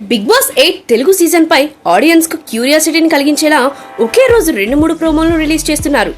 Big boss 8 Telugu season పై audience కు క్యూరియాసిటీని కలిగించేలా ఒకే రోజు 2-3 ప్రోమోలను రిలీజ్ చేస్తున్నారు.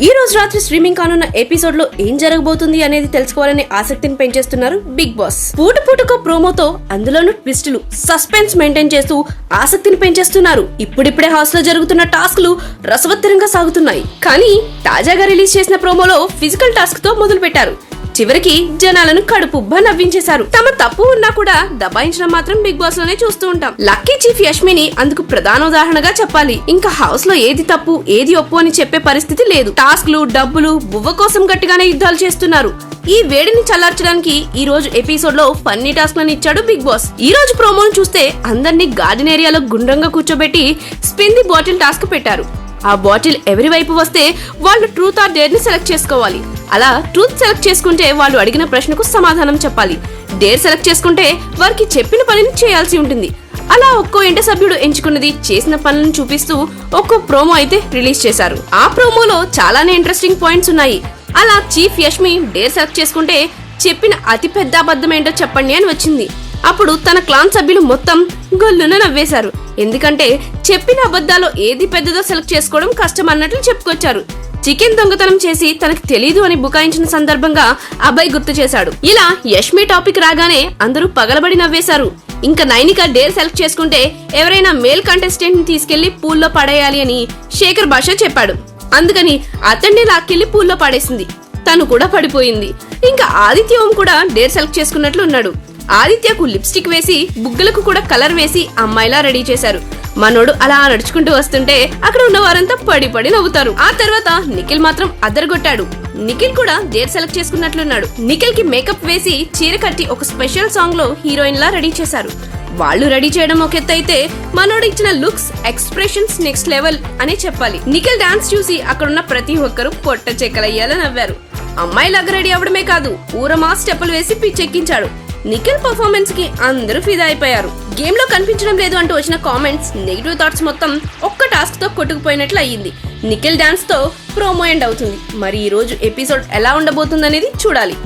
ఈ రోజు రాత్రి స్ట్రీమింగ్ కానున్న ఎపిసోడ్ లో ఏం జరగబోతుంది అనేది తెలుసుకోవాలనే ఆసక్తిని పెంచేస్తున్నారు బిగ్ బాస్. పూటకో ప్రోమోతో అందులోనూ ట్విస్టులు, సస్పెన్స్ మెయింటైన్ చేస్తూ ఆసక్తిని పెంచేస్తున్నారు. ఇప్పుడిప్పుడే హౌస్ లో జరుగుతున్న టాస్క్లు రసవత్తరంగా సాగుతున్నాయి. కానీ తాజాగా రిలీజ్ చేసిన ప్రోమోలో ఫిజికల్ టాస్క్ తో మొదలు పెట్టారు. చివరికి జనాలను కడుపుబ్బా నవ్వించేశారు. తమ తప్పు ఉన్నా కూడా దబాయించడం మాత్రం బిగ్ బాస్ లోనే చూస్తూ ఉంటాం. లక్కీ చీఫ్ యష్మిని అందుకు ప్రధాన ఉదాహరణగా చెప్పాలి. ఇంకా హౌస్ లో ఏది తప్పు ఏది ఒప్పు అని చెప్పే పరిస్థితి లేదు. టాస్క్లు, డబ్బులు, బువ్వ కోసం గట్టిగానే యుద్ధాలు చేస్తున్నారు. ఈ వేడిని చల్లార్చడానికి ఈ రోజు ఎపిసోడ్ లో ఫన్నీ టాస్క్లను ఇచ్చాడు బిగ్ బాస్. ఈ రోజు ప్రోమోను చూస్తే అందరినీ గార్డెన్ ఏరియాలో గుండ్రంగా కూర్చోబెట్టి స్పిన్ ది బాటిల్ టాస్క్ పెట్టారు. ఆ బాటిల్ ఎవరి వైపు వస్తే వాళ్ళు ట్రూత్ ఆర్ డేర్ ని సెలెక్ట్ చేసుకోవాలి. అలా ట్రూత్ సెలెక్ట్ చేసుకుంటే వాళ్ళు అడిగిన ప్రశ్నకు సమాధానం చెప్పాలి. డేర్ సెలెక్ట్ చేసుకుంటే వారికి చెప్పిన పనిని చేయాల్సి ఉంటుంది. అలా ఒక్కో ఇంట సభ్యుడు ఎంచుకున్నది చేసిన పనులను చూపిస్తూ ఒక్కో ప్రోమో అయితే రిలీజ్ చేశారు. ఆ ప్రోమోలో చాలానే ఇంట్రెస్టింగ్ పాయింట్స్ ఉన్నాయి. అలా చీఫ్ యష్మి డేర్ సెలెక్ట్ చేసుకుంటే చెప్పిన అతి పెద్ద అబద్ధం ఏంటో చెప్పండి అని వచ్చింది. అప్పుడు తన క్లాన్ సభ్యులు మొత్తం గొల్లున నవ్వేశారు. ఎందుకంటే చెప్పిన అబద్ధాలు ఏది పెద్దదో సెలెక్ట్ చేసుకోవడం కష్టం అన్నట్లు చెప్పుకొచ్చారు. చికెన్ దొంగతనం చేసి తనకు తెలీదు అని బుకాయించిన సందర్భంగా అభయ్ గుర్తు చేశాడు. ఇలా యష్మి టాపిక్ రాగానే అందరూ పగలబడి నవ్వేశారు. ఇంకా నైనిక డేర్ సెలెక్ట్ చేసుకుంటే ఎవరైనా మేల్ కంటెస్టెంట్ ని తీసుకెళ్లి పూల్లో పడేయాలి అని శేఖర్ భాష చెప్పాడు. అందుకని అతన్ని లాక్కెళ్లి పూల్లో పడేసింది. తను కూడా పడిపోయింది. ఇంకా ఆదిత్య ఓం కూడా డేర్ సెలెక్ట్ చేసుకున్నట్లు ఉన్నాడు. ఆదిత్యకు లిప్స్టిక్ వేసి బుగ్గలకు కూడా కలర్ వేసి అమ్మాయిలా రెడీ చేశారు. మనోడు అలా నడుచుకుంటూ వస్తుంటే అక్కడ ఉన్న వారంతా పడి నవ్వుతారు. ఆ తర్వాత నిఖిల్ మాత్రం అద్దరగొట్టాడు. నిఖిల్ కూడా డేర్ సెలెక్ట్ చేసుకున్నట్లున్నాడు. నిఖిల్ కి మేకప్ వేసి చీర కట్టి ఒక స్పెషల్ సాంగ్ లో హీరోయిన్ లా రెడీ చేశారు. వాళ్ళు రెడీ చేయడం ఒక ఎత్తు అయితే మనోడు ఇచ్చిన లుక్స్, ఎక్స్ప్రెషన్స్ నెక్స్ట్ లెవెల్ అనే చెప్పాలి. నిఖిల్ డాన్స్ చూసి అక్కడున్న ప్రతి ఒక్కరూ పొట్ట చెక్కలయ్యేలా నవ్వారు. అమ్మాయిలాగా రెడీ అవడమే కాదు, ఊరమా స్టెప్పులు వేసి పిచ్చెక్కించాడు. నిఖిల్ పర్ఫార్మెన్స్ కి అందరూ ఫిదా అయిపోయారు. గేమ్ లో కనిపించడం లేదు అంటూ వచ్చిన కామెంట్స్, నెగిటివ్ థాట్స్ మొత్తం ఒక్క టాస్క్ తో కొట్టుకుపోయినట్లు అయ్యింది. నిఖిల్ డాన్స్ తో ప్రోమో ఎండ్ అవుతుంది. మరి ఈ రోజు ఎపిసోడ్ ఎలా ఉండబోతుందనేది చూడాలి.